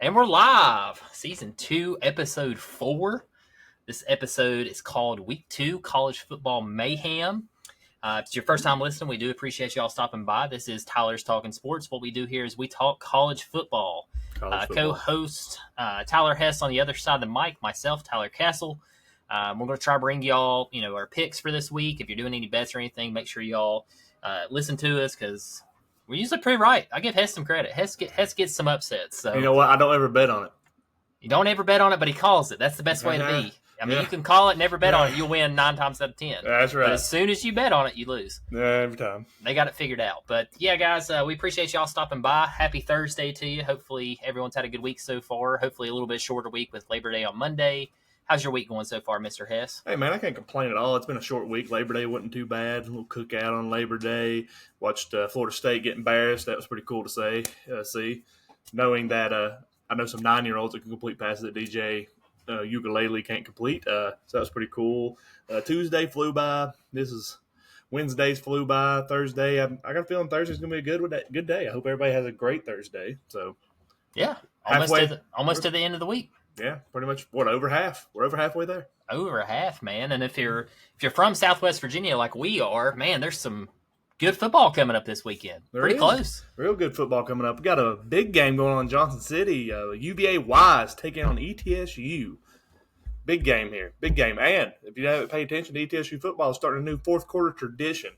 And we're live. Season 2, Episode 4. This episode is called Week 2, College Football Mayhem. If it's your first time listening, we do appreciate y'all stopping by. This is Tyler's Talking Sports. What we do here is we talk college football. Co-host Tyler Hess on the other side of the mic, myself, Tyler Castle. We're going to try to bring y'all, our picks for this week. If you're doing any bets or anything, make sure y'all listen to us because we're usually pretty right. I give Hess some credit. Hess gets some upsets. So you know what? I don't ever bet on it. You don't ever bet on it, but he calls it. That's the best way to be. I mean, you can call it, never bet on it. You'll win 9 times out of 10. That's right. But as soon as you bet on it, you lose. Every time. They got it figured out. But, yeah, guys, we appreciate y'all stopping by. Happy Thursday to you. Hopefully everyone's had a good week so far. Hopefully a little bit shorter week with Labor Day on Monday. How's your week going so far, Mr. Hess? Hey, man, I can't complain at all. It's been a short week. Labor Day wasn't too bad. A little cookout on Labor Day. Watched Florida State get embarrassed. That was pretty cool to see. Knowing that I know some 9-year-olds that can complete passes that DJ ukulele can't complete. So that was pretty cool. Tuesday flew by. Wednesdays flew by. Thursday, I got a feeling Thursday's going to be a good day. I hope everybody has a great Thursday. So yeah, almost to the end of the week. Yeah, pretty much. Over half? We're over halfway there. Over half, man. And if you're from Southwest Virginia like we are, man, there's some good football coming up this weekend. Pretty close. Real good football coming up. We got a big game going on in Johnson City. UVA Wise taking on ETSU. Big game here. Big game. And if you haven't paid attention, ETSU football is starting a new fourth quarter tradition.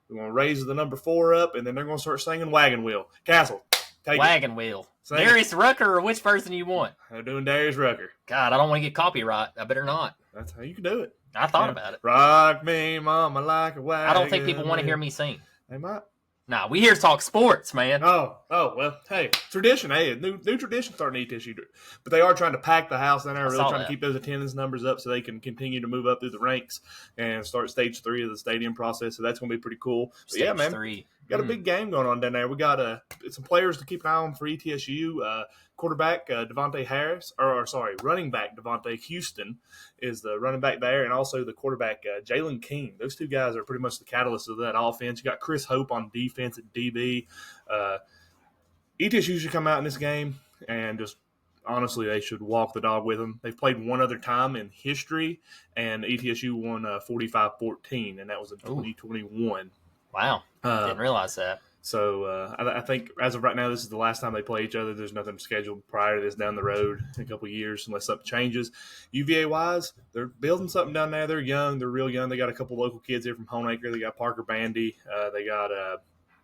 We're going to raise the number 4 up, and then they're going to start singing Wagon Wheel. Castle, take Wagon it. Wheel. Darius Rucker, or which person you want? They're doing Darius Rucker. God, I don't want to get copyright. I better not. That's how you can do it. I thought about it. Rock me, mama, like a wagon. I don't think people want to hear me sing. They might. Nah, we here to talk sports, man. Oh, well, hey, tradition. Hey, new tradition starting ETSU. But they are trying to pack the house down there, really trying to keep those attendance numbers up so they can continue to move up through the ranks and start stage 3 of the stadium process. So that's going to be pretty cool. But yeah, man. 3. Got a big game going on down there. We got some players to keep an eye on for ETSU. Quarterback Devontae Harris, running back Devontae Houston is the running back there, and also the quarterback Jalen King. Those two guys are pretty much the catalyst of that offense. You got Chris Hope on defense at DB. ETSU should come out in this game and just honestly, they should walk the dog with them. They've played one other time in history, and ETSU won 45-14, and that was in 2021. Wow, didn't realize that. So I think as of right now, this is the last time they play each other. There's nothing scheduled prior to this down the road in a couple of years unless something changes. UVA-wise, they're building something down there. They're young. They're real young. They got a couple local kids here from Honeacre. They got Parker Bandy. They got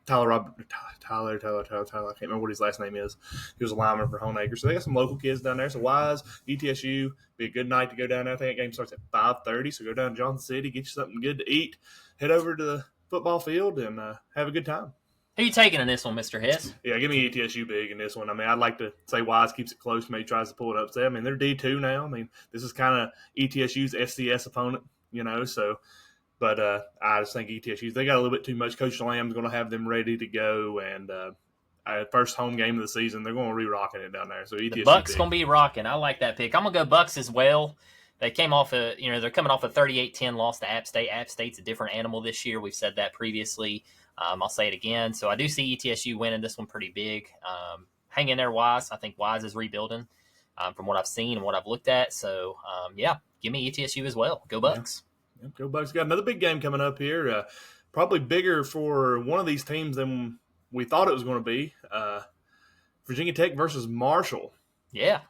Tyler. I can't remember what his last name is. He was a lineman for Honeacre. So they got some local kids down there. So Wise, ETSU, be a good night to go down there. I think that game starts at 5:30. So go down to Johnson City, get you something good to eat, head over to the football field, and have a good time. Who you taking in this one, Mr. Hess? Yeah, give me ETSU big in this one. I mean, I'd like to say Wise keeps it close. Maybe tries to pull it upset. I mean, they're D2 now. I mean, this is kind of ETSU's FCS opponent, so – but I just think ETSU, they got a little bit too much. Coach Lamb's going to have them ready to go, and first home game of the season, they're going to re-rocking it down there. So ETSU the Bucks going to be rocking. I like that pick. I'm going to go Bucks as well. They came off they're coming off a 38-10 loss to App State. App State's a different animal this year. We've said that previously. I'll say it again. So I do see ETSU winning this one pretty big. Hang in there, Wise. I think Wise is rebuilding from what I've seen and what I've looked at. So, give me ETSU as well. Go Bucks. Yeah, go Bucks. Got another big game coming up here. Probably bigger for one of these teams than we thought it was going to be. Virginia Tech versus Marshall. Yeah.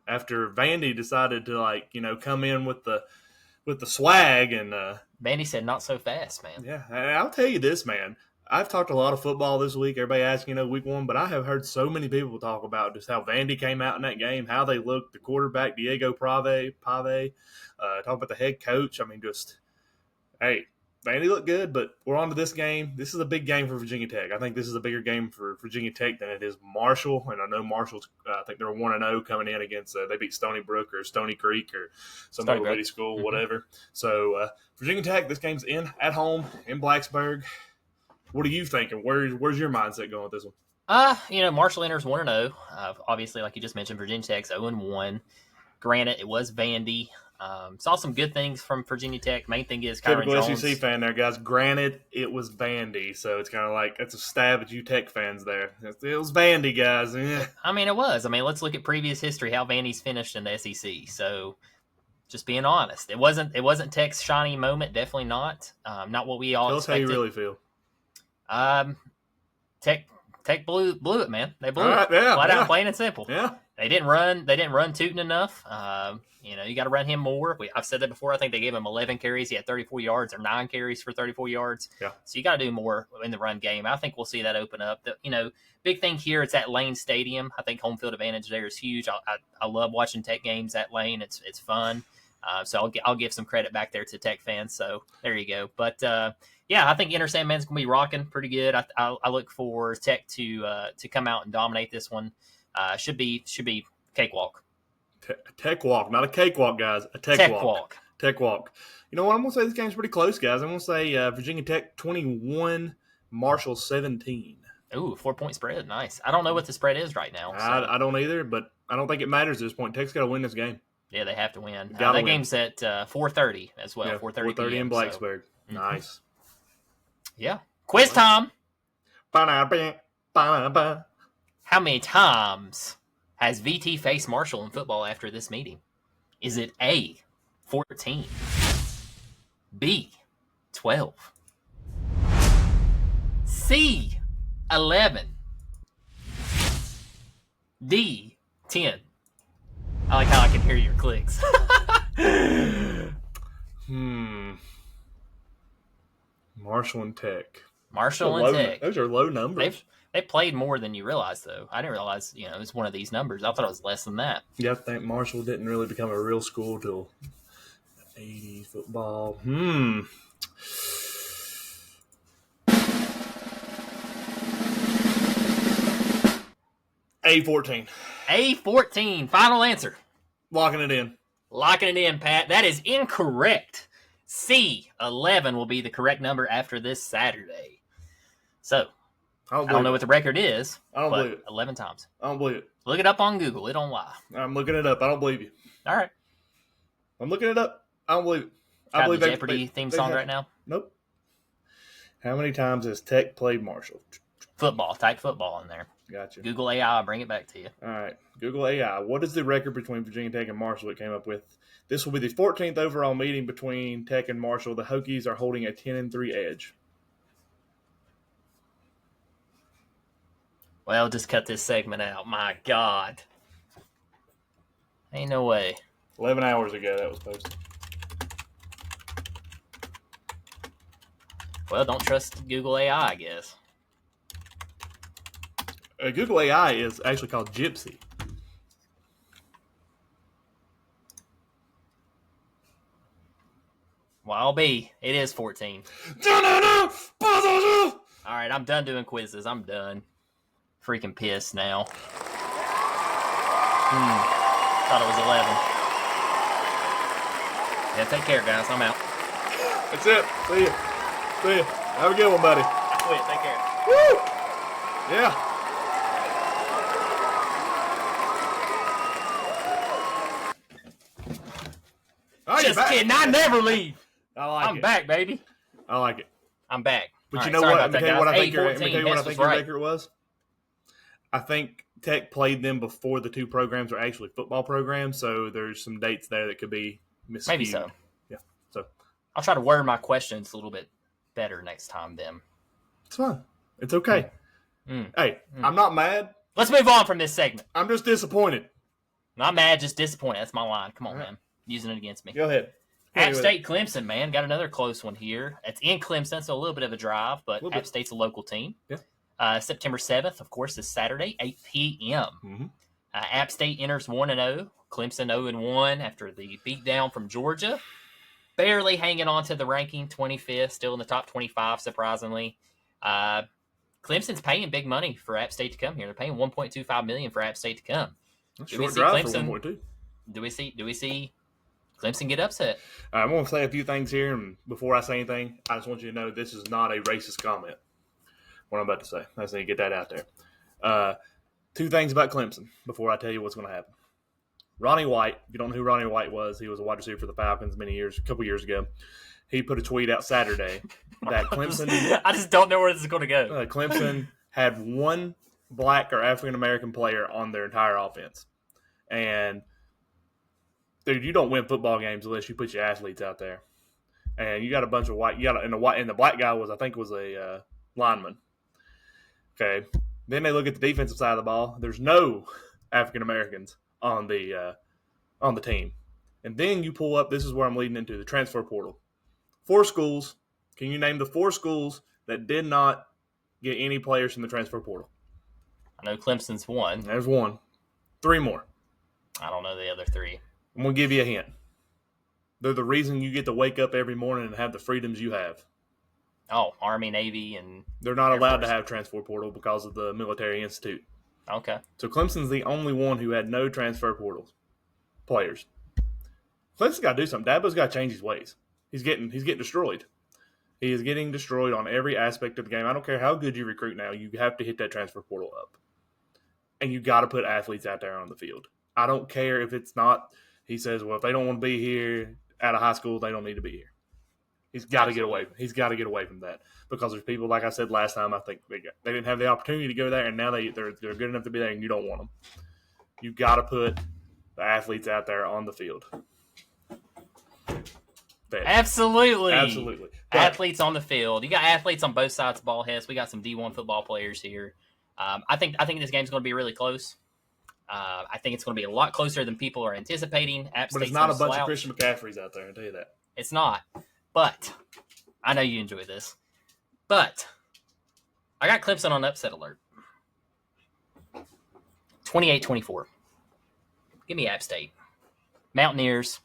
After Vandy decided to come in with the swag and Vandy said not so fast, man. Yeah, I'll tell you this, man. I've talked a lot of football this week. Everybody asking, week 1, but I have heard so many people talk about just how Vandy came out in that game, how they looked, the quarterback, Diego Pave, talk about the head coach. I mean, hey, Vandy looked good, but we're on to this game. This is a big game for Virginia Tech. I think this is a bigger game for Virginia Tech than it is Marshall, and I know Marshall's, I think they're 1-0 coming in against, they beat Stony Brook or Stony Creek or some little bitty school, whatever. So, Virginia Tech, this game's at home in Blacksburg. What are you thinking? Where's your mindset going with this one? Marshall enters 1-0. Obviously, like you just mentioned, Virginia Tech's 0-1. Granted, it was Vandy. Saw some good things from Virginia Tech. Main thing is Kyron Typical Jones. SEC fan there, guys. Granted, it was Vandy, so it's kind of like it's a stab at you Tech fans there. It was Vandy, guys. Yeah. I mean, it was. I mean, let's look at previous history, how Vandy's finished in the SEC. So, just being honest, it wasn't Tech's shiny moment. Definitely not. Not what we all Tell us how expected. you really feel. Tech blew it, man. They blew All right, it. yeah, Flat yeah. out, plain and simple. Yeah. They didn't run Tootin enough. You got to run him more. I've said that before. I think they gave him 11 carries. He had 34 yards, or 9 carries for 34 yards. Yeah. So you got to do more in the run game. I think we'll see that open up. Big thing here, it's at Lane Stadium. I think home field advantage there is huge. I love watching Tech games at Lane. It's fun. So I'll give some credit back there to Tech fans. So there you go. But I think Inter Sandman's gonna be rocking pretty good. I look for Tech to come out and dominate this one. Should be cakewalk. Tech walk, not a cakewalk, guys. A Tech walk. Tech walk. You know what? I'm gonna say this game's pretty close, guys. I'm gonna say Virginia Tech 21, Marshall 17. Ooh, 4-point spread. Nice. I don't know what the spread is right now. So. I don't either, but I don't think it matters at this point. Tech's got to win this game. Yeah, they have to win. That win. Game's at 4:30 as well. Yeah, 4:30 in Blacksburg. So. Nice. Yeah. Quiz time. Ba-da-ba, ba-da-ba. How many times has VT faced Marshall in football after this meeting? Is it A, 14, B, 12, C, 11, D, 10? I like how I can hear your clicks. Marshall and Tech. Tech. Those are low numbers. They played more than you realize, though. I didn't realize, it's one of these numbers. I thought it was less than that. Yeah, I think Marshall didn't really become a real school till the 80s football. A14. A14. Final answer. Locking it in. Locking it in, Pat. That is incorrect. C11 will be the correct number after this Saturday. So, I don't know what the record is. I don't believe it. 11 times. I don't believe it. Look it up on Google. It don't lie. I'm looking it up. I don't believe you. All right. I'm looking it up. I don't believe it. I believe the Jeopardy theme song right now. Nope. How many times has Tech played Marshall? Football. Type football in there. Gotcha. Google AI. I'll bring it back to you. All right. Google AI. What is the record between Virginia Tech and Marshall it came up with? This will be the 14th overall meeting between Tech and Marshall. The Hokies are holding a 10-3 edge. Well, just cut this segment out. My God. Ain't no way. 11 hours ago that was posted. Well, don't trust Google AI, I guess. Google AI is actually called Gypsy. Well, I'll be. It is 14. All right, I'm done doing quizzes. I'm done. Freaking pissed now. Thought it was 11. Yeah, take care, guys. I'm out. That's it. See ya. See ya. Have a good one, buddy. I quit. Take care. Woo! Yeah. Oh, Just kidding. I never leave. I'm back, baby. I like it. I'm back. But All you right, know sorry what? about that, Let me tell you what I think your, guys. let me tell you what I think Hess your was right. record was. I think Tech played them before the two programs are actually football programs, so there's some dates there that could be misskewed. Maybe so. Yeah. So I'll try to word my questions a little bit better next time, then. it's fine. It's okay. Hey, I'm not mad. Let's move on from this segment. I'm just disappointed. Not mad, just disappointed. That's my line. Come on, man. Using it against me. Go ahead. App State Clemson, man. Got another close one here. It's in Clemson, so a little bit of a drive, but App State's a local team. Yeah. September 7th, of course, is Saturday, 8 p.m. Mm-hmm. App State enters 1-0. Clemson 0-1 after the beatdown from Georgia. Barely hanging on to the ranking, 25th, still in the top 25, surprisingly. Clemson's paying big money for App State to come here. They're paying $1.25 million for App State to come. Do we see Clemson? Do we see Clemson get upset? I'm going to say a few things here, and before I say anything, I just want you to know this is not a racist comment. What I'm about to say, I just need to get that out there. Two things about Clemson before I tell you what's going to happen. Ronnie White, if you don't know who Ronnie White was, he was a wide receiver for the Falcons a couple years ago. He put a tweet out Saturday that Clemson. I just don't know where this is going to go. Clemson had one black or African American player on their entire offense, and dude, you don't win football games unless you put your athletes out there. And you got a bunch of white. And the black guy was a lineman. Okay, then they look at the defensive side of the ball. There's no African Americans on the team, and then you pull up. This is where I'm leading into the transfer portal. 4 schools. Can you name the 4 schools that did not get any players from the transfer portal? I know Clemson's one. There's 1. 3 more. I don't know the other 3. I'm going to give you a hint. They're the reason you get to wake up every morning and have the freedoms you have. Oh, Army, Navy, and they're not Air allowed Force. to have transfer portal because of the military institute. Okay. So Clemson's the only one who had no transfer portals players. Clemson's got to do something. Dabo's got to change his ways. He's getting destroyed. He is getting destroyed on every aspect of the game. I don't care how good you recruit now. You have to hit that transfer portal up. And you got to put athletes out there on the field. I don't care if it's not. He says, well, if they don't want to be here out of high school, they don't need to be here. He's got to get away. He's got to get away from that because there's people, like I said last time, I think they didn't have the opportunity to go there, and now they're good enough to be there, and you don't want them. You've got to put the athletes out there on the field. Absolutely. Athletes on the field. You got athletes on both sides of the ball heads. We got some D1 football players here. I think this game's going to be really close. I think it's going to be a lot closer than people are anticipating. But it's not a bunch of Christian McCaffreys out there, I'll tell you that. It's not. But I know you enjoy this. But I got Clemson on upset alert. 28-24. Give me App State. Mountaineers.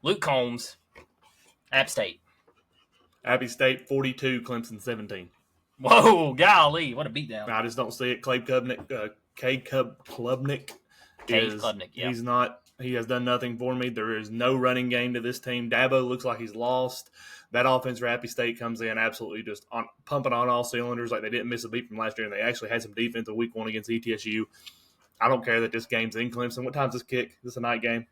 Luke Combs. App State. App State 42, Clemson 17. Whoa, golly, what a beatdown. I just don't see it. Cade Klubnik yeah. He has done nothing for me. There is no running game to this team. Dabo looks like he's lost. That offense for Appy State comes in absolutely just pumping on all cylinders. Like they didn't miss a beat from last year, and they actually had some defense in week 1 against ETSU. I don't care that this game's in Clemson. What time's this kick? Is this a night game?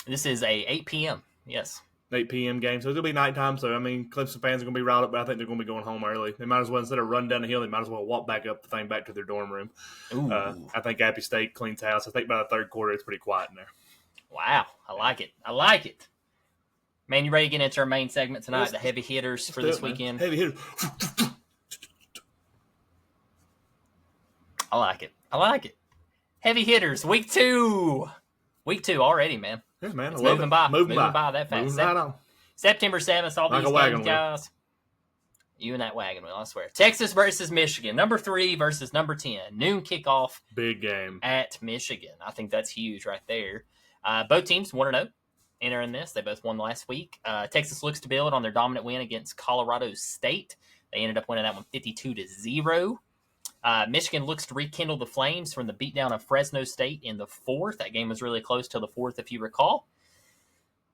This is a 8 p.m. Yes. 8 p.m. game. So it'll be nighttime. So, I mean, Clemson fans are going to be riled up, but I think they're going to be going home early. They might as well, instead of run down the hill, they might as well walk back up the thing back to their dorm room. I think Appy State cleans house. I think by the third quarter, it's pretty quiet in there. Wow. I like it. Man, you ready to get into our main segment tonight, the heavy hitters for this weekend? Heavy hitters. I like it. Heavy hitters, week 2. Week 2 already, man. Yeah, man. It's moving by that fast. Moving right on. September 7th, all like these games, guys. You and that wagon wheel, I swear. Texas versus Michigan. Number 3 versus number 10. Noon kickoff. Big game. At Michigan. I think that's huge right there. Both teams 1-0 entering this. They both won last week. Texas looks to build on their dominant win against Colorado State. They ended up winning that one 52-0. Michigan looks to rekindle the flames from the beatdown of Fresno State in the 4th. That game was really close till the 4th, if you recall.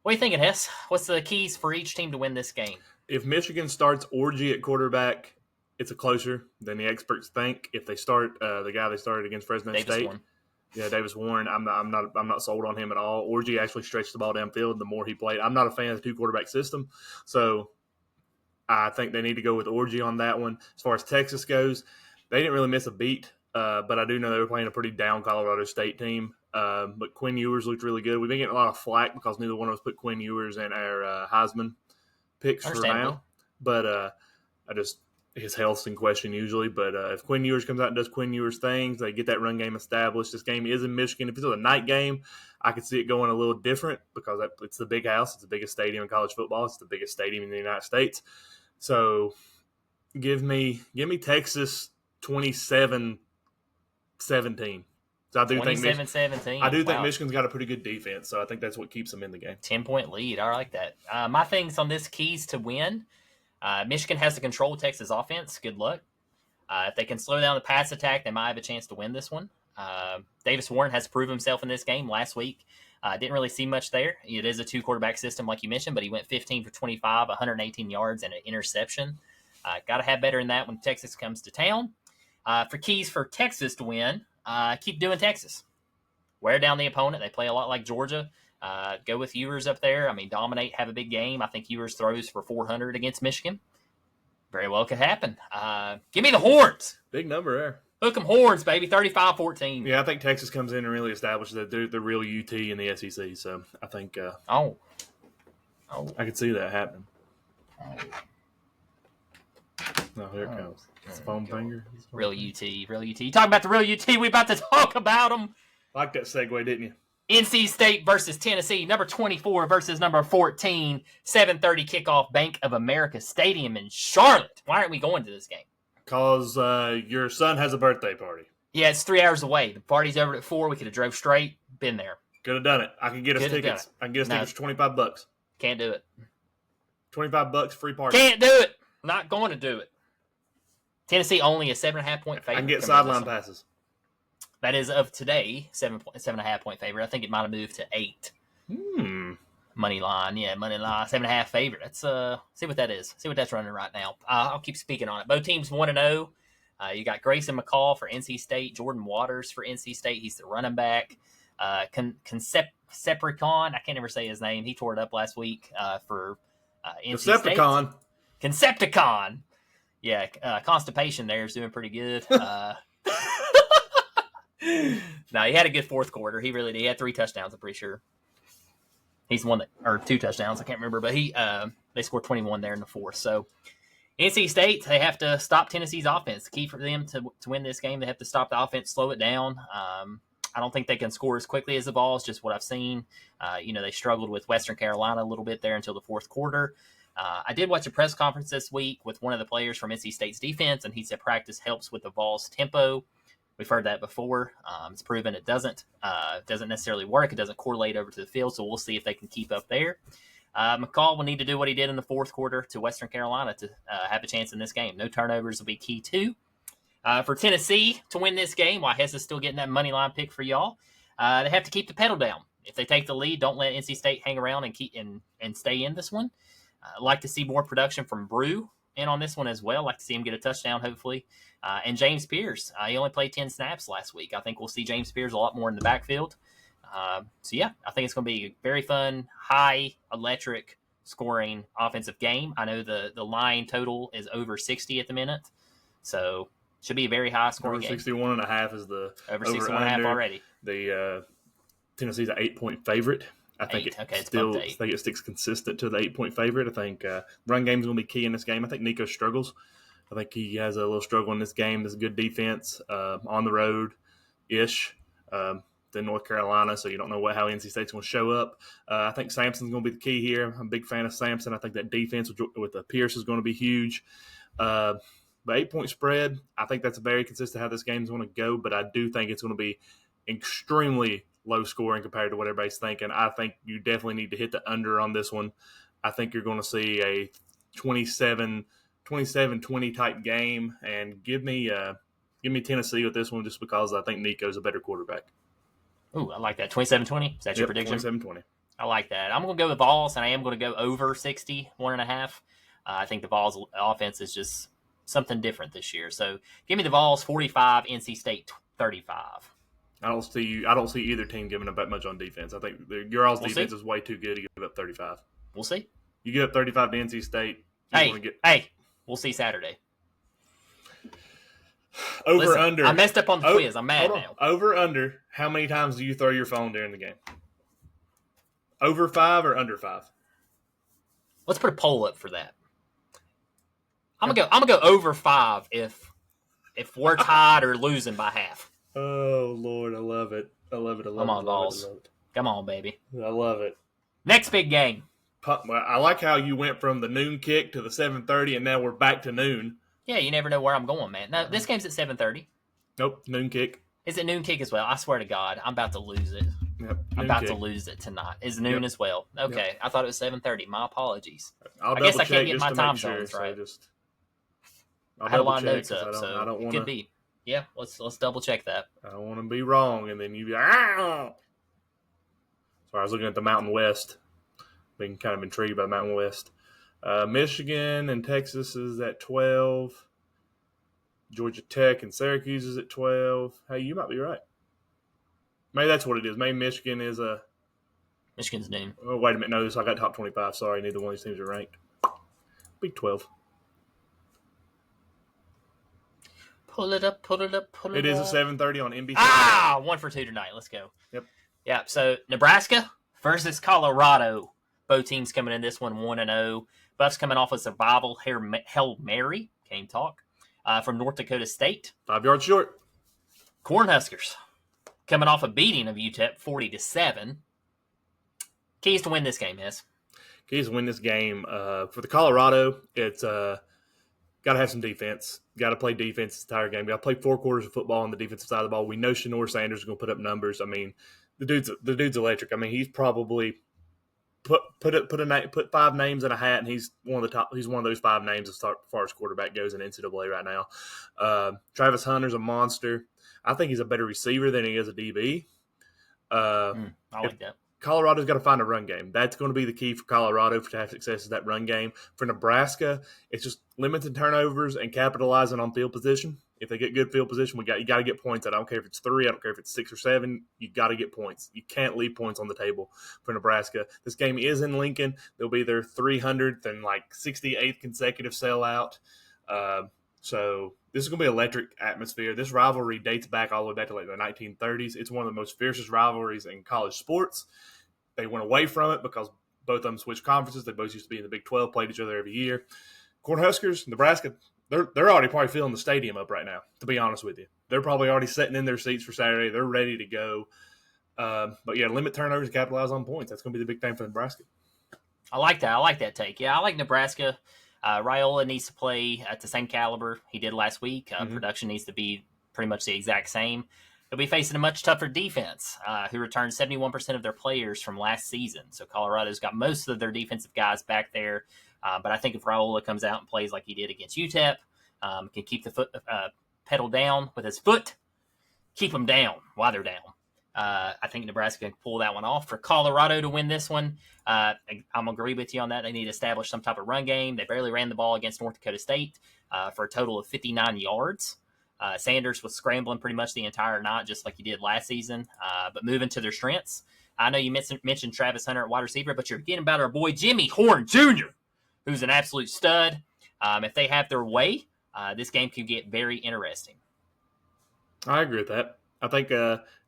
What are you thinking, Hess? What's the keys for each team to win this game? If Michigan starts Orgy at quarterback, it's a closer than the experts think. If they start the guy they started against Fresno State, Warren. Yeah, Davis Warren. I'm not sold on him at all. Orgy actually stretched the ball downfield the more he played. I'm not a fan of the 2-quarterback system, so I think they need to go with Orgy on that one. As far as Texas goes, they didn't really miss a beat, but I do know they were playing a pretty down Colorado State team. But Quinn Ewers looked really good. We've been getting a lot of flack because neither one of us put Quinn Ewers in our Heisman picks for now. But his health's in question usually. But if Quinn Ewers comes out and does Quinn Ewers things, they get that run game established. This game is in Michigan. If it's a night game, I could see it going a little different because it's the big house. It's the biggest stadium in college football. It's the biggest stadium in the United States. So give me Texas 27-17. So I do think 27-17. I do think Michigan's got a pretty good defense, so I think that's what keeps them in the game. 10-point lead. I like that. My things on this keys to win. Michigan has to control Texas offense. Good luck. If they can slow down the pass attack, they might have a chance to win this one. Davis Warren has proved himself in this game last week. Didn't really see much there. It is a 2-quarterback system, like you mentioned, but he went 15 for 25, 118 yards, and an interception. Got to have better than that when Texas comes to town. For keys for Texas to win, keep doing Texas. wear down the opponent. They play a lot like Georgia. Go with Ewers up there. I mean, dominate, have a big game. I think Ewers throws for 400 against Michigan. Very well could happen. Give me the horns. Big number there. Hook 'em horns, baby. 35-14. Yeah, I think Texas comes in and really establishes that they're the real UT in the SEC. So I think I could see that happening. Oh, here it comes. It's a foam finger. Real UT. Talking about the real UT, we about to talk about them. Like that segue, didn't you? NC State versus Tennessee, number 24 versus number 14, 7:30 kickoff, Bank of America Stadium in Charlotte. Why aren't we going to this game? Because your son has a birthday party. Yeah, it's 3 hours away. The party's over at 4. We could have drove straight, been there. Could have done it. I can get us tickets. I can get us tickets for $25. Can't do it. $25, free party. Can't do it. Not going to do it. Tennessee only a 7.5 point favorite. I can get sideline passes. That is of today, 7.5 point favorite. I think it might have moved to 8. Money line, 7.5 favorite. Let's see what that is. See what that's running right now. I'll keep speaking on it. Both teams 1-0. You got Grayson McCall for NC State, Jordan Waters for NC State. He's the running back. Concepticon, I can't ever say his name. He tore it up last week for NC State. Concepticon. Yeah, Constipation there is doing pretty good. No, he had a good fourth quarter. He really did. He had 3 touchdowns, I'm pretty sure. He's the one that, or 2 touchdowns, I can't remember, but they scored 21 there in the fourth. So NC State, they have to stop Tennessee's offense. The key for them to win this game, they have to stop the offense, slow it down. I don't think they can score as quickly as the Vols, just what I've seen. They struggled with Western Carolina a little bit there until the fourth quarter. I did watch a press conference this week with one of the players from NC State's defense, and he said practice helps with the Vols' tempo. We've heard that before. It's proven it doesn't necessarily work. It doesn't correlate over to the field, so we'll see if they can keep up there. McCall will need to do what he did in the fourth quarter to Western Carolina to have a chance in this game. No turnovers will be key too. For Tennessee to win this game, while Hess is still getting that money line pick for y'all, they have to keep the pedal down. If they take the lead, don't let NC State hang around and stay in this one. I'd like to see more production from Brew in on this one as well. I'd like to see him get a touchdown, hopefully. And James Pierce, he only played 10 snaps last week. I think we'll see James Pierce a lot more in the backfield. I think it's going to be a very fun, high, electric scoring offensive game. I know the line total is over 60 at the minute, so should be a very high scoring game. 61.5 is the over 61.5 already. The Tennessee's an 8-point favorite. I think it sticks consistent to the 8-point favorite. I think run game is going to be key in this game. I think Nico struggles. I think he has a little struggle in this game. There's a good defense on the road-ish than North Carolina, so you don't know how NC State's going to show up. I think Sampson's going to be the key here. I'm a big fan of Sampson. I think that defense with Pierce is going to be huge. The 8-point spread, I think that's very consistent how this game's going to go, but I do think it's going to be extremely low scoring compared to what everybody's thinking. I think you definitely need to hit the under on this one. I think you're going to see a 27-20 type game, and give me Tennessee with this one just because I think Nico's a better quarterback. Ooh, I like that. 27-20? Is that your prediction? 27-20. I like that. I'm going to go with Vols, and I am going to go over 60, 1.5. I think the Vols offense is just something different this year. So give me the Vols 45, NC State 35. I don't see either team giving up that much on defense. I think your all's defense is way too good to give up 35. We'll see. You give up 35 to NC State. We'll see Saturday. Under. I messed up on the quiz. I'm mad now. Over, under. How many times do you throw your phone during the game? Over 5 or under 5? Let's put a poll up for that. I'm gonna go over 5 if we're tied or losing by half. Oh Lord, I love it. Come on, Vols. Come on, baby. I love it. Next big game. I like how you went from the noon kick to the 7:30, and now we're back to noon. Yeah, you never know where I'm going, man. Now, this game's at 7:30. Nope, noon kick. Is it noon kick as well? I swear to God, I'm about to lose it. Yep, I'm about to lose it tonight. Is noon as well? Okay, yep. I thought it was 7:30. My apologies. I guess I can't get my time zones right. I had a lot of notes up, so I don't it wanna, could be. Yeah, let's double check that. I don't want to be wrong, and then you be Sorry, I was looking at the Mountain West. Being kind of intrigued by the Mountain West. Michigan and Texas is at 12. Georgia Tech and Syracuse is at 12. Hey, you might be right. Maybe that's what it is. Maybe Michigan is a. Michigan's noon. Oh, wait a minute. No, I got top 25. Sorry, neither one of these teams are ranked. Big 12. Pull it up. It is a 7:30 on NBC. 1 for 2 tonight. Let's go. Yep. Yeah. So Nebraska versus Colorado. Both teams coming in this one 1-0. Buffs coming off a survival Hail Mary. Can't even talk. From North Dakota State. 5 yards short. Cornhuskers coming off a beating of UTEP 40-7. Keys to win this game, yes. Keys to win this game. For the Colorado, it's got to have some defense. Got to play defense this entire game. Got to play 4 quarters of football on the defensive side of the ball. We know Shanor Sanders is going to put up numbers. I mean, the dude's electric. I mean, he's probably put 5 names in a hat, and he's one of the top. He's one of those 5 names as far as quarterback goes in NCAA right now. Travis Hunter's a monster. I think he's a better receiver than he is a DB. I like that. Colorado's got to find a run game. That's going to be the key for Colorado to have success is that run game. For Nebraska, it's just limiting turnovers and capitalizing on field position. If they get good field position, you got to get points. I don't care if it's 3, I don't care if it's 6 or 7. You got to get points. You can't leave points on the table for Nebraska. This game is in Lincoln. They'll be their 300th and 68th consecutive sellout. So this is going to be an electric atmosphere. This rivalry dates back all the way back to the 1930s. It's one of the most fiercest rivalries in college sports. They went away from it because both of them switched conferences. They both used to be in the Big 12, played each other every year. Cornhuskers, Nebraska, they're already probably filling the stadium up right now, to be honest with you. They're probably already sitting in their seats for Saturday. They're ready to go. But, yeah, limit turnovers and capitalize on points. That's going to be the big thing for Nebraska. I like that. I like that take. Yeah, I like Nebraska. Raiola needs to play at the same caliber he did last week. Production needs to be pretty much the exact same. They'll be facing a much tougher defense, who returned 71% of their players from last season. So Colorado's got most of their defensive guys back there. But I think if Raiola comes out and plays like he did against UTEP, can keep the foot pedal down with his foot, keep them down while they're down. I think Nebraska can pull that one off. For Colorado to win this one, I'm going to agree with you on that. They need to establish some type of run game. They barely ran the ball against North Dakota State for a total of 59 yards. Sanders was scrambling pretty much the entire night, just like he did last season. But moving to their strengths, I know you mentioned Travis Hunter at wide receiver, but you're forgetting about our boy Jimmy Horn Jr., who's an absolute stud. If they have their way, this game can get very interesting. I agree with that. I think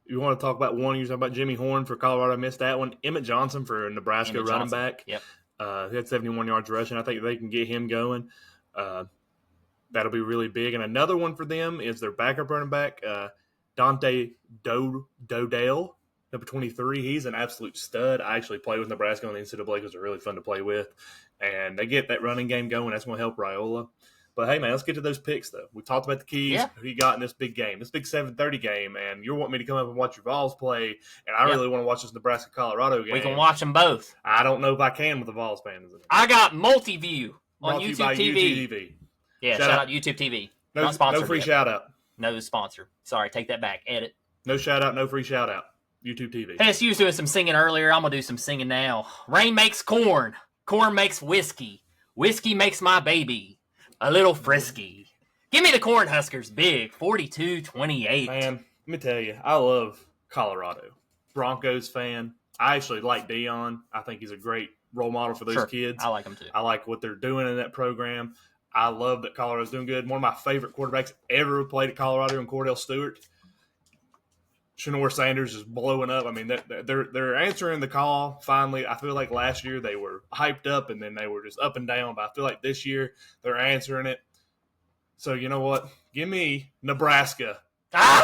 you want to talk about one, you're talking about Jimmy Horn for Colorado. I missed that one. Emmett Johnson for Nebraska running back. Yep. He had 71 yards rushing. I think they can get him going. That'll be really big. And another one for them is their backup running back, Dante Dodale, number 23. He's an absolute stud. I actually played with Nebraska on the NCAA because they're really fun to play with. And they get that running game going. That's going to help Raiola. But, hey, man, let's get to those picks, though. We talked about the keys, who you got in this big game, this big 7:30 game, and you're wanting me to come up and watch your Vols play, and I really want to watch this Nebraska-Colorado game. We can watch them both. I don't know if I can with the Vols fans. I got multi-view on YouTube TV. YouTube TV. Yeah, shout out YouTube TV. No, Not sponsored no free yet. shout-out. No sponsor. Sorry, take that back. Edit. No shout-out, no free shout-out. YouTube TV. PSU was doing some singing earlier. I'm going to do some singing now. Rain makes corn. Corn makes whiskey. Whiskey makes my baby a little frisky. Give me the Cornhuskers big, 42-28. Man, let me tell you, I love Colorado. Broncos fan. I actually like Dion. I think he's a great role model for those kids. I like him too. I like what they're doing in that program. I love that Colorado's doing good. One of my favorite quarterbacks ever played at Colorado and Cordell Stewart. Shanor Sanders is blowing up. I mean, they're answering the call finally. I feel like last year they were hyped up and then they were just up and down. But I feel like this year they're answering it. So you know what? Give me Nebraska.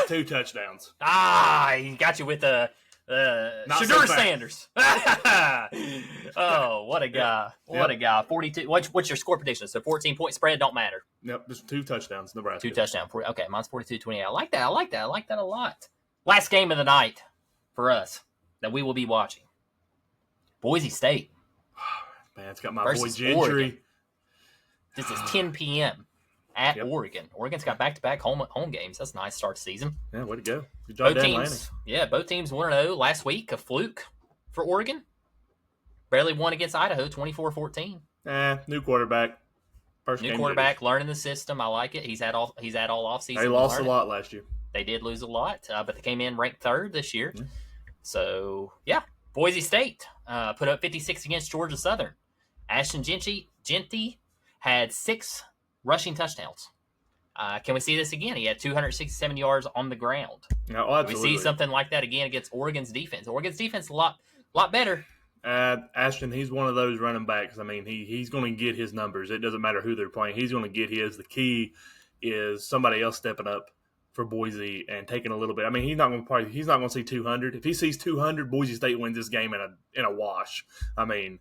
2 touchdowns. He got you with the Shanor so Sanders. Oh, what a guy! What a guy! 42. What's your score prediction? So 14-point spread don't matter. Yep, just 2 touchdowns, Nebraska. 2 touchdowns. Okay, mine's 42-28. I like that. I like that a lot. Last game of the night for us that we will be watching. Boise State. Man, it's got my versus boy Gentry. Oregon. This is 10 p.m. at Oregon. Oregon's got back-to-back home games. That's a nice start to season. Yeah, way to go. Good job, Dan Lanning. Both teams 1-0 last week. A fluke for Oregon. Barely won against Idaho, 24-14. New quarterback. New quarterback, learning the system. I like it. He's had all offseason. They lost a lot last year. They did lose a lot, but they came in ranked third this year. Mm-hmm. So, yeah. Boise State put up 56 against Georgia Southern. Ashton Genty had 6 rushing touchdowns. Can we see this again? He had 267 yards on the ground. No, absolutely. Can we see something like that again against Oregon's defense? Oregon's defense is a lot better. Ashton, he's one of those running backs. I mean, he's going to get his numbers. It doesn't matter who they're playing. He's going to get his. The key is somebody else stepping up for Boise and taking a little bit. I mean, he's not going to see 200. If he sees 200, Boise State wins this game in a wash. I mean,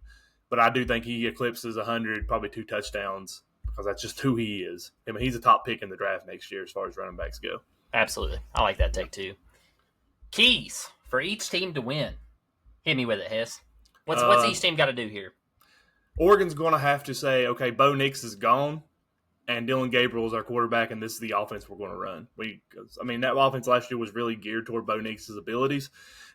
but I do think he eclipses 100, probably 2 touchdowns, because that's just who he is. I mean, he's a top pick in the draft next year as far as running backs go. Absolutely. I like that take too. Keys for each team to win. Hit me with it, Hess. What's each team got to do here? Oregon's going to have to say, okay, Bo Nix is gone, and Dylan Gabriel is our quarterback, and this is the offense we're going to run. That offense last year was really geared toward Bo Nix's abilities.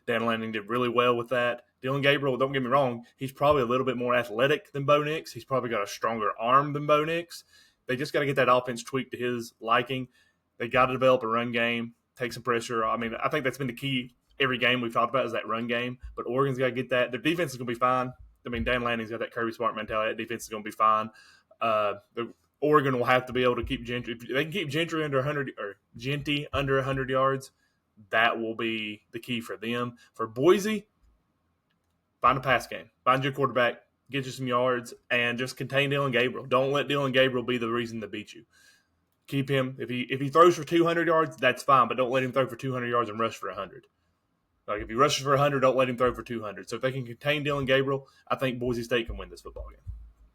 Dan Lanning did really well with that. Dylan Gabriel, don't get me wrong, he's probably a little bit more athletic than Bo Nix. He's probably got a stronger arm than Bo Nix. They just got to get that offense tweaked to his liking. They got to develop a run game, take some pressure. I mean, I think that's been the key every game we've talked about is that run game. But Oregon's got to get that. Their defense is going to be fine. I mean, Dan Lanning's got that Kirby Smart mentality. That defense is going to be fine. Oregon will have to be able to keep Gentry. If they can keep Gentry under 100 or Genty under 100 yards, that will be the key for them. For Boise, find a pass game. Find your quarterback, get you some yards, and just contain Dylan Gabriel. Don't let Dylan Gabriel be the reason to beat you. Keep him. If he throws for 200 yards, that's fine, but don't let him throw for 200 yards and rush for 100. Like if he rushes for 100, don't let him throw for 200. So if they can contain Dylan Gabriel, I think Boise State can win this football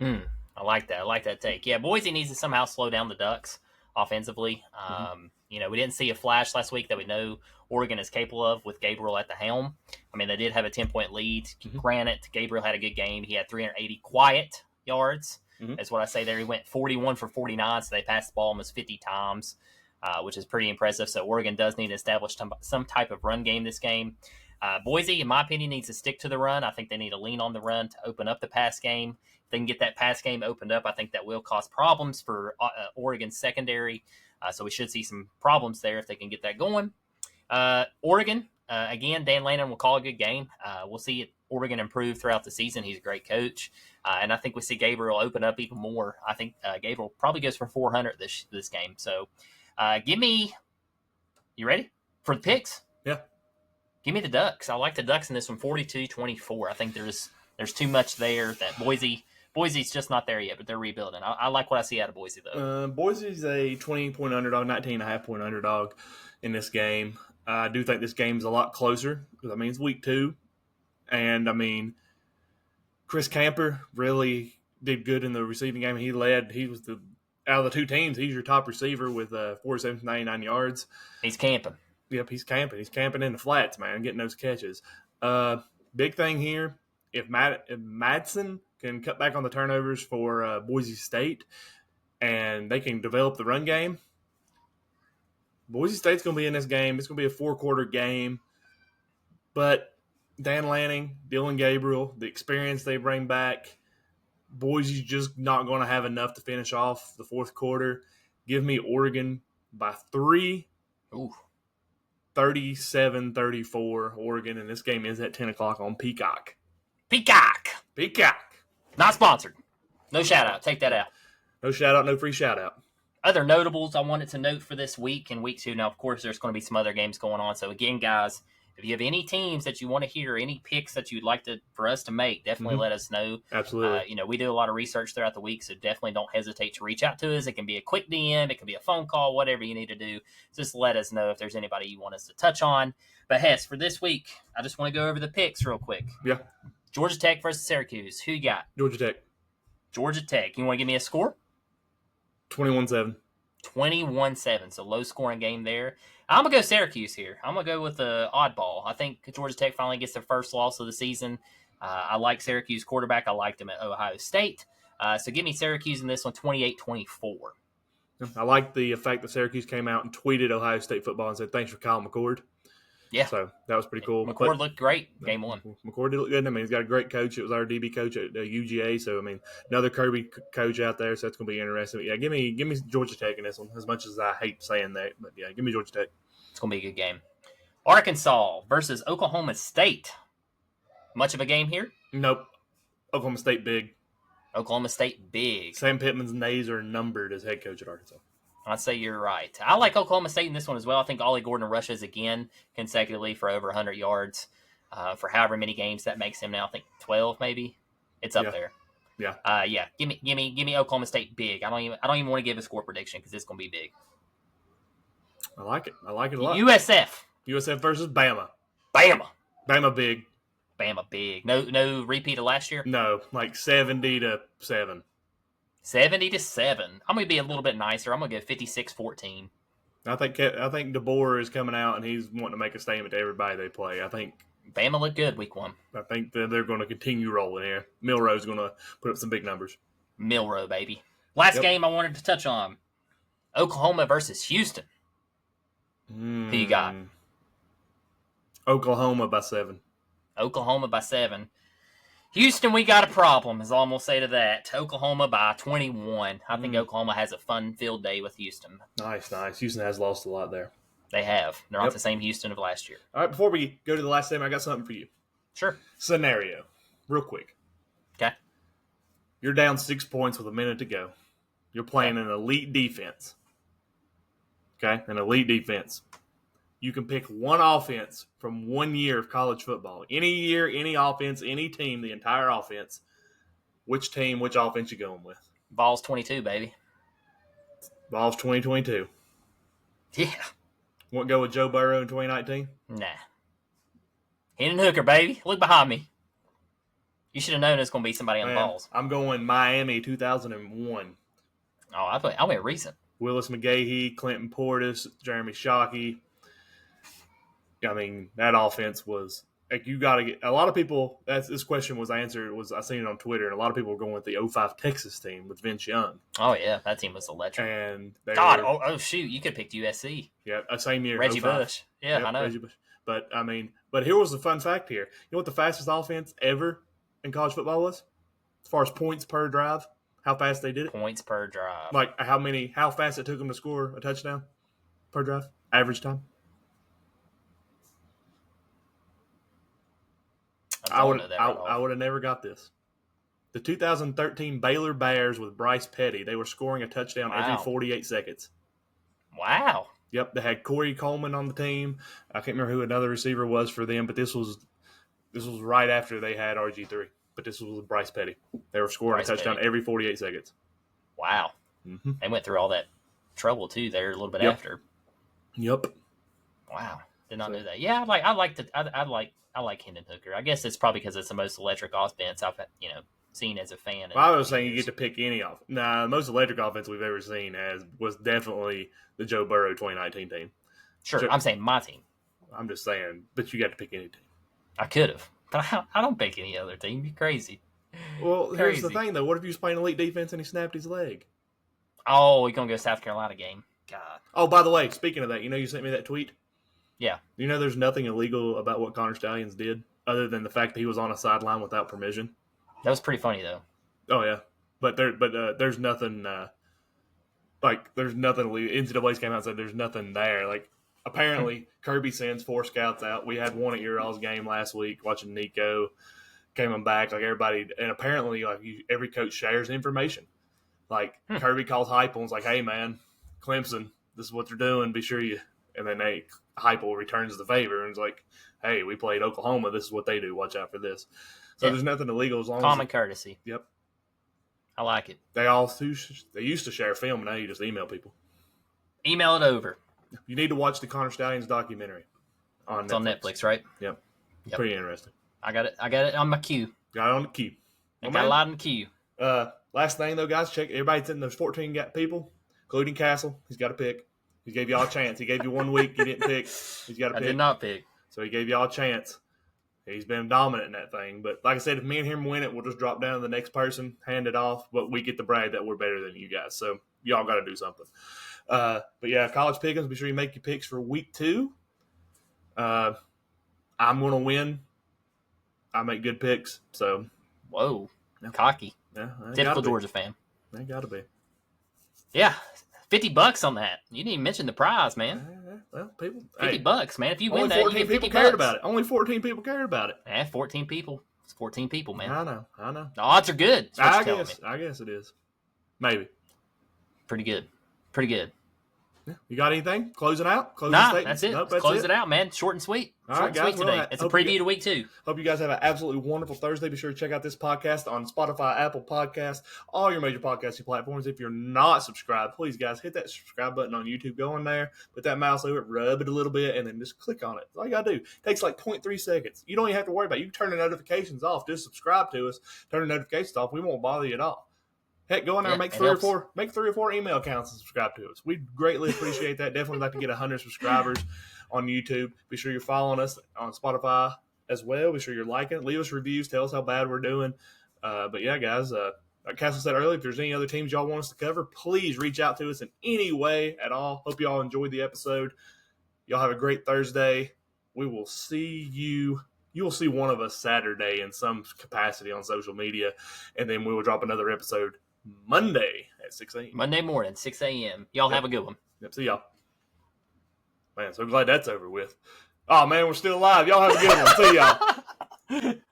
game. I like that. I like that take. Yeah, Boise needs to somehow slow down the Ducks offensively. We didn't see a flash last week that we know Oregon is capable of with Gabriel at the helm. I mean, they did have a 10-point lead. Granted, Gabriel had a good game. He had 380 quiet yards. That's what I say there. He went 41 for 49, so they passed the ball almost 50 times, which is pretty impressive. So Oregon does need to establish some type of run game this game. Boise, in my opinion, needs to stick to the run. I think they need to lean on the run to open up the pass game. If they can get that pass game opened up, I think that will cause problems for Oregon's secondary. So we should see some problems there if they can get that going. Oregon, again, Dan Lanning will call a good game. We'll see Oregon improve throughout the season. He's a great coach. And I think we see Gabriel open up even more. I think Gabriel probably goes for 400 this game. So give me – you ready for the picks? Yeah. Give me the Ducks. I like the Ducks in this one, 42-24. I think there's too much there that Boise's just not there yet, but they're rebuilding. I like what I see out of Boise, though. Boise's a 20-point underdog, 19.5-point underdog in this game. I do think this game's a lot closer because, it's week 2. And, Chris Camper really did good in the receiving game. He was out of the 2 teams, he's your top receiver with 47 to 99 yards. He's camping. Yep, he's camping. He's camping in the flats, man, getting those catches. Big thing here, if Madsen can cut back on the turnovers for Boise State and they can develop the run game, Boise State's going to be in this game. It's going to be a 4-quarter game. But Dan Lanning, Dylan Gabriel, the experience they bring back, Boise's just not going to have enough to finish off the 4th quarter. Give me Oregon by 3. Ooh. 37-34 Oregon, and this game is at 10 o'clock on Peacock. Peacock! Not sponsored. No shout-out. Take that out. No shout-out, no free shout-out. Other notables I wanted to note for this week and week 2. Now, of course, there's going to be some other games going on. So, again, guys, if you have any teams that you want to hear, any picks that you'd like for us to make, definitely let us know. Absolutely. We do a lot of research throughout the week, so definitely don't hesitate to reach out to us. It can be a quick DM. It can be a phone call, whatever you need to do. Just let us know if there's anybody you want us to touch on. But, Hess, for this week, I just want to go over the picks real quick. Yeah. Georgia Tech versus Syracuse. Who you got? Georgia Tech. Georgia Tech. You want to give me a score? 21-7. 21-7. So low-scoring game there. I'm going to go Syracuse here. I'm going to go with the oddball. I think Georgia Tech finally gets their first loss of the season. I like Syracuse quarterback. I liked him at Ohio State. So give me Syracuse in this one, 28-24. I like the fact that Syracuse came out and tweeted Ohio State football and said, thanks for Kyle McCord. Yeah. So that was pretty cool. McCord looked great game 1. McCord did look good. He's got a great coach. It was our DB coach at UGA. So, another Kirby coach out there. So, that's going to be interesting. But, yeah, give me Georgia Tech in this one, as much as I hate saying that. But, yeah, give me Georgia Tech. It's going to be a good game. Arkansas versus Oklahoma State. Much of a game here? Nope. Oklahoma State big. Oklahoma State big. Sam Pittman's days are numbered as head coach at Arkansas. I'd say you're right. I like Oklahoma State in this one as well. I think Ollie Gordon rushes again consecutively for over 100 yards for however many games that makes him now. I think 12 maybe. It's up there. Yeah. Give me Oklahoma State big. I don't even want to give a score prediction because it's going to be big. I like it. I like it a lot. USF versus Bama. Bama big. Bama big. No repeat of last year? No, like 70-7. 70-7. I'm going to be a little bit nicer. I'm going to go 56-14. I think DeBoer is coming out and he's wanting to make a statement to everybody they play. I think Bama looked good week 1. I think that they're going to continue rolling here. Milroe's going to put up some big numbers. Milroe, baby. Last game I wanted to touch on. Oklahoma versus Houston. Who you got? Oklahoma by 7. Oklahoma by 7. Houston, we got a problem, is all I'm going to say to that. Oklahoma by 21. I think Oklahoma has a fun field day with Houston. Nice. Houston has lost a lot there. They have. They're not the same Houston of last year. All right, before we go to the last game, I got something for you. Sure. Scenario. Real quick. Okay. You're down 6 points with a minute to go. You're playing an elite defense. Okay? An elite defense. You can pick one offense from 1 year of college football. Any year, any offense, any team, the entire offense. Which team, which offense you going with? Vols 22, baby. Vols 2022. Yeah. Want to go with Joe Burrow in 2019? Nah. Hendon Hooker, baby. Look behind me. You should have known it's going to be somebody on the Vols. I'm going Miami 2001. Oh, I went recent. Willis McGahee, Clinton Portis, Jeremy Shockey. I mean, that offense was like you got to get a lot of people. This question was answered. I seen it on Twitter, and a lot of people were going with the 05 Texas team with Vince Young. Oh yeah, that team was electric. And oh shoot, you could have picked USC. Yeah, same year. Reggie 05. Bush. Yeah, I know. Reggie Bush. But I mean, but here was the fun fact here. You know what the fastest offense ever in college football was, as far as points per drive? How fast they did it? Points per drive. Like how fast it took them to score a touchdown per drive? Average time. I would have never got this. The 2013 Baylor Bears with Bryce Petty, they were scoring a touchdown every 48 seconds. Wow. Yep, they had Corey Coleman on the team. I can't remember who another receiver was for them, but this was right after they had RG3. But this was with Bryce Petty. They were scoring a touchdown every 48 seconds. Wow. Mm-hmm. They went through all that trouble too there a little bit after. Yep. Wow. Did not know that. Yeah, I like Hendon Hooker. I guess it's probably because it's the most electric offense I've seen as a fan. Well, I was saying you get to pick any off. Nah, the most electric offense we've ever seen was definitely the Joe Burrow 2019 team. Sure, I'm saying my team. I'm just saying, but you got to pick any team. I could have, but I don't pick any other team. You're crazy. Well, here's the thing, though. What if you was playing elite defense and he snapped his leg? Oh, we're going to go South Carolina game. God. Oh, by the way, speaking of that, you sent me that tweet? Yeah. There's nothing illegal about what Connor Stallions did other than the fact that he was on a sideline without permission. That was pretty funny, though. Oh, yeah. But there's nothing there's nothing illegal. NCAA's came out and said there's nothing there. Like, apparently, Kirby sends 4 scouts out. We had one at your all's game last week watching Nico. Came back, like everybody, and apparently, every coach shares information. Like, Kirby calls Heupel's like, hey, man, Clemson, this is what they're doing. Be sure you – and then Heupel returns the favor and is like, hey, we played Oklahoma. This is what they do. Watch out for this. So there's nothing illegal as long common courtesy. Yep. I like it. They used to share film, and now you just email people. Email it over. You need to watch the Connor Stallions documentary It's on Netflix, right? Yep. Pretty interesting. I got it on my queue. Got it on the queue. I got a lot in the queue. Last thing, though, guys, check. Everybody's in those 14 people, including Castle. He's got to pick. He gave y'all a chance. He gave you 1 week. You didn't pick. He's got to pick. I did not pick. So he gave y'all a chance. He's been dominant in that thing. But like I said, if me and him win it, we'll just drop down to the next person, hand it off. But we get the brag that we're better than you guys. So y'all got to do something. But yeah, college pickings, be sure you make your picks for week 2. I'm going to win. I make good picks. So, whoa, cocky. Yeah, typical Georgia fan. They got to be. Yeah, $50 on that. You didn't even mention the prize, man. Well, people, $50, man. If you win only that, you 14 get people $50. cared about it. Only 14 people cared about it. 14 people. It's 14 people, man. I know. The odds are good. I guess it is. Maybe. Pretty good. Yeah. You got anything? Closing out? That's it. Nope, Let's close it out, man. Short and sweet. All right, guys. Today. It's a preview to week 2. Hope you guys have an absolutely wonderful Thursday. Be sure to check out this podcast on Spotify, Apple Podcasts, all your major podcasting platforms. If you're not subscribed, please, guys, hit that subscribe button on YouTube. Go in there, put that mouse over it, rub it a little bit, and then just click on it. That's all you got to do. It takes like 0.3 seconds. You don't even have to worry about it. You can turn the notifications off. Just subscribe to us. Turn the notifications off. We won't bother you at all. Heck, go in there and make three or four email accounts and subscribe to us. We'd greatly appreciate that. Definitely like to get 100 subscribers on YouTube. Be sure you're following us on Spotify as well. Be sure you're liking it. Leave us reviews. Tell us how bad we're doing. But yeah, guys, like Castle said earlier, if there's any other teams y'all want us to cover, please reach out to us in any way at all. Hope y'all enjoyed the episode. Y'all have a great Thursday. We will see you. You will see one of us Saturday in some capacity on social media, and then we will drop another episode Monday at 6 a.m. Monday morning, 6 a.m. Y'all have a good one. Yep, see y'all. Man, so glad that's over with. Oh, man, we're still alive. Y'all have a good one. See y'all.